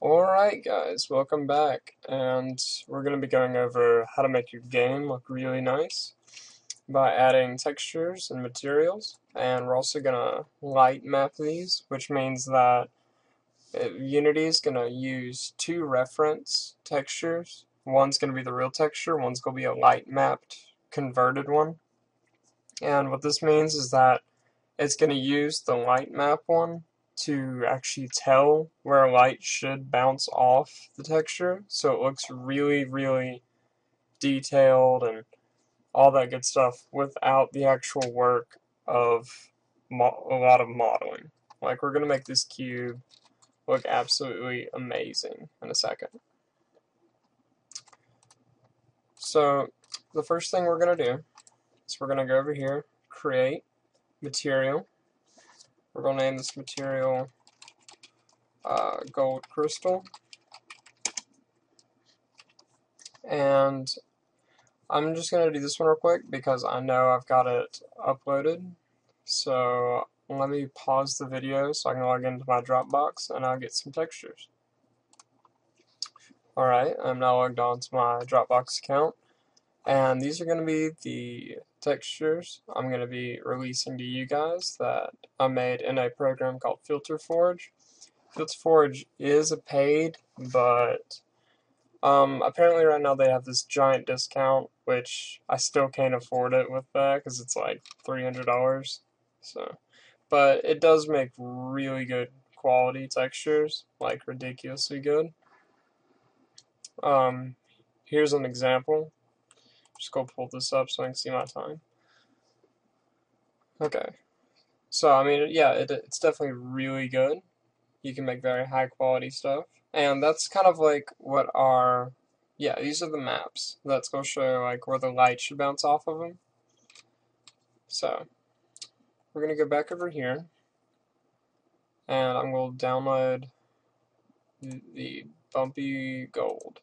Alright guys, welcome back, and we're going to be going over how to make your game look really nice by adding textures and materials, and we're also going to light map these, which means that Unity is going to use two reference textures. One's going to be the real texture, one's going to be a light mapped converted one, and what this means is that it's going to use the light map one to actually tell where light should bounce off the texture, so it looks really detailed and all that good stuff without the actual work of a lot of modeling. Like, we're going to make this cube look absolutely amazing in a second. So the first thing we're going to do is we're going to go over here, create material. We're going to name this material gold crystal, and I'm just going to do this one real quick because I know I've got it uploaded. So let me pause the video so I can log into my Dropbox and I'll get some textures. Alright, I'm now logged on to my Dropbox account, and these are going to be the textures I'm going to be releasing to you guys that I made in a program called FilterForge. FilterForge is a paid, but apparently right now they have this giant discount, which I still can't afford it with that because it's like $300. So, but it does make really good quality textures, like ridiculously good. Here's an example. Just go pull this up so I can see my time. Okay, so I mean, yeah, it's definitely really good. You can make very high quality stuff, and that's kind of like what our, yeah, these are the maps. That's going to show like where the light should bounce off of them. So we're going to go back over here, and I'm going to download the bumpy gold.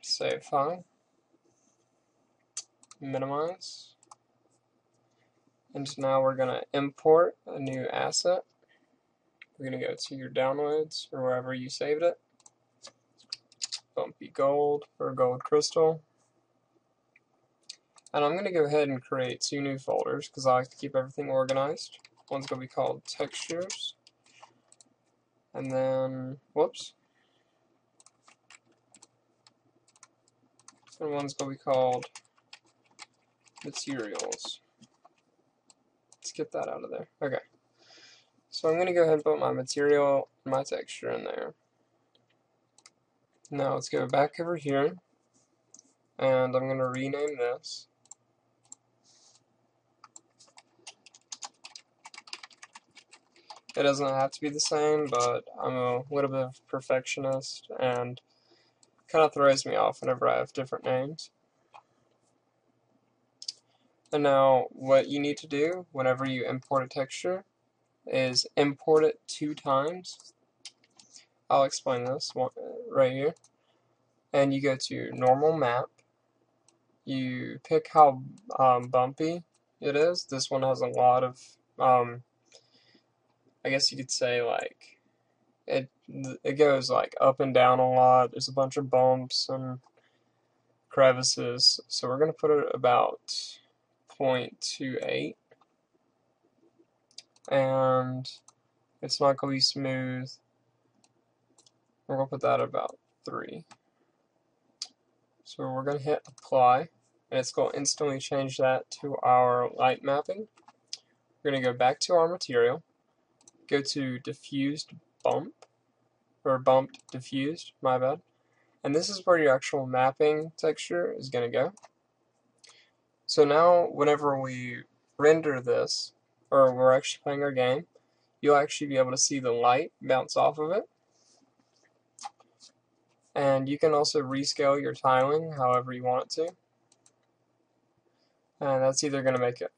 Save file, minimize, and now we're going to import a new asset. We're going to go to your downloads or wherever you saved it. Bumpy gold or gold crystal. And I'm going to go ahead and create two new folders because I like to keep everything organized. One's going to be called textures. And then, whoops. And one's going to be called materials. Let's get that out of there. Okay. So I'm going to go ahead and put my material and my texture in there. Now let's go back over here, and I'm going to rename this. It doesn't have to be the same, but I'm a little bit of a perfectionist, and it kind of throws me off whenever I have different names. And now what you need to do whenever you import a texture is import it 2 times. I'll explain this one right here. And you go to normal map. You pick how bumpy it is. This one has a lot of, I guess you could say, like, it goes like up and down a lot. There's a bunch of bumps and crevices. So we're going to put it about 0.28. And it's not going to be smooth. We're going to put that at about 3. So we're going to hit apply, and it's going to instantly change that to our light mapping. We're going to go back to our material, go to diffused bump, or bumped diffused, my bad. And this is where your actual mapping texture is going to go. So now whenever we render this, or we're actually playing our game, you'll actually be able to see the light bounce off of it. And you can also rescale your tiling however you want it to. And that's either going to make it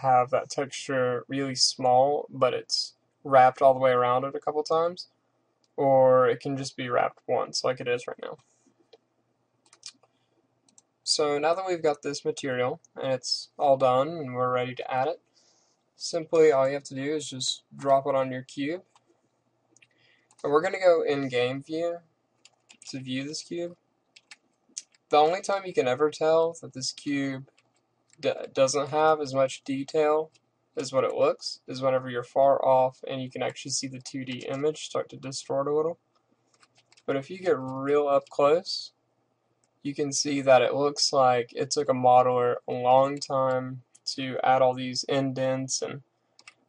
have that texture really small, but it's wrapped all the way around it a couple times, or it can just be wrapped once like it is right now. So now that we've got this material and it's all done and we're ready to add it, simply all you have to do is just drop it on your cube. And we're going to go in game view to view this cube. The only time you can ever tell that this cube doesn't have as much detail as what it looks is whenever you're far off and you can actually see the 2D image start to distort a little. But if you get real up close, you can see that it looks like it took a modeler a long time to add all these indents and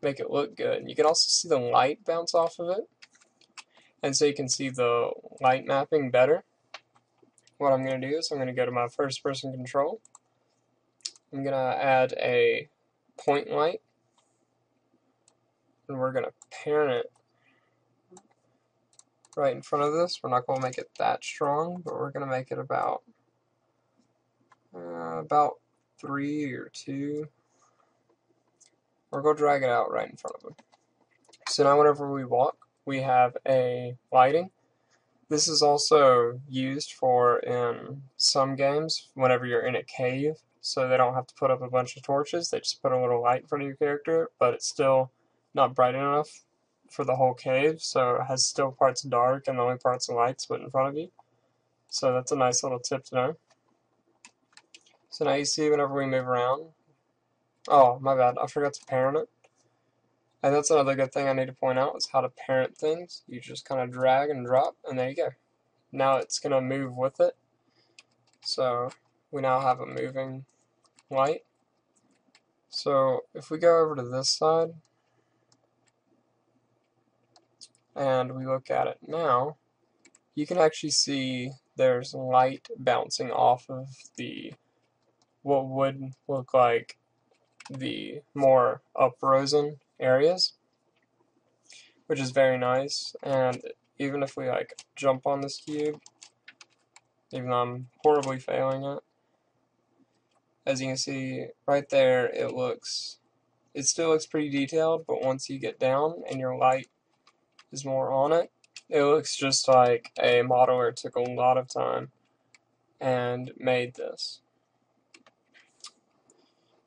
make it look good. And you can also see the light bounce off of it, and so you can see the light mapping better. What I'm going to do is I'm going to go to my first person control. I'm going to add a point light, and we're going to parent it right in front of this. We're not going to make it that strong, but we're going to make it about 3 or 2. We're going to drag it out right in front of them. So now whenever we walk, we have a lighting. This is also used for in some games whenever you're in a cave, so they don't have to put up a bunch of torches. They just put a little light in front of your character, but it's still not bright enough for the whole cave, so it has still parts dark and the only parts of light's put in front of you. So that's a nice little tip to know. So now you see whenever we move around, oh my bad, I forgot to parent it. And that's another good thing I need to point out is how to parent things. You just kind of drag and drop, and there you go. Now it's going to move with it. So we now have a moving light. So if we go over to this side, and we look at it now, you can actually see there's light bouncing off of the what would look like the more uprisen areas, which is very nice. And even if we like jump on this cube, even though I'm horribly failing it, as you can see right there, it still looks pretty detailed, but once you get down and your light is more on it, it looks just like a modeler took a lot of time and made this.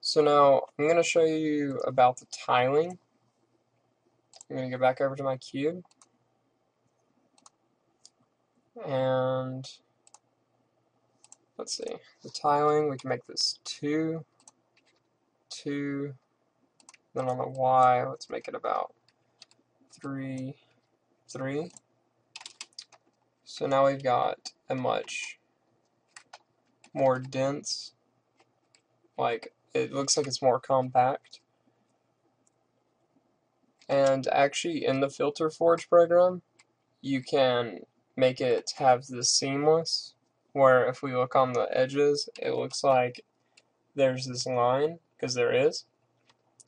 So now I'm going to show you about the tiling. I'm going to go back over to my cube, and let's see, the tiling, we can make this 2, 2, then on the Y, let's make it about 3, 3. So now we've got a much more dense, like it looks like it's more compact. And actually in the Filter Forge program, you can make it have this seamless, where if we look on the edges, it looks like there's this line, because there is.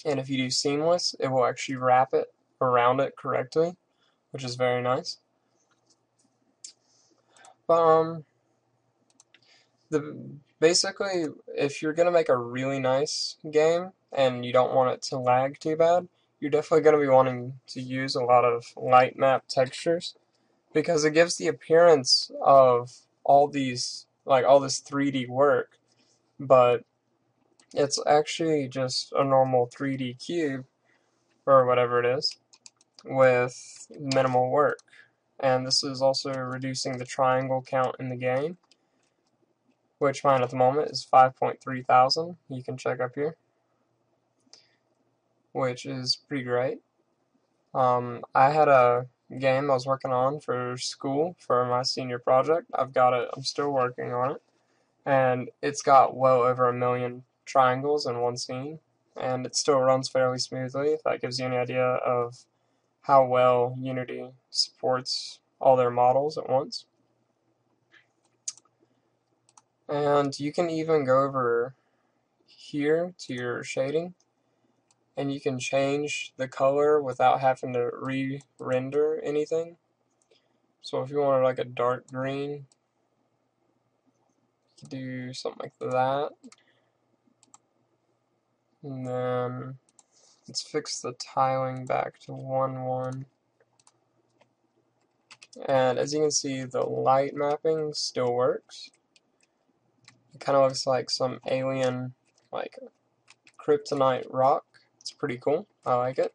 And if you do seamless, it will actually wrap it around it correctly, which is very nice. Basically, if you're going to make a really nice game and you don't want it to lag too bad, you're definitely going to be wanting to use a lot of light map textures, because it gives the appearance of all these, like all this 3D work, but it's actually just a normal 3D cube, or whatever it is, with minimal work. And this is also reducing the triangle count in the game, which mine at the moment is 5.3 thousand. You can check up here, which is pretty great. I had a game I was working on for school for my senior project. I've got it, I'm still working on it, and it's got well over 1 million triangles in one scene, and it still runs fairly smoothly, if that gives you any idea of how well Unity supports all their models at once. And you can even go over here to your shading, and you can change the color without having to re-render anything. So if you wanted like a dark green, you can do something like that. And then let's fix the tiling back to 1, 1. And as you can see, the light mapping still works. It kind of looks like some alien, like kryptonite rock. It's pretty cool. I like it.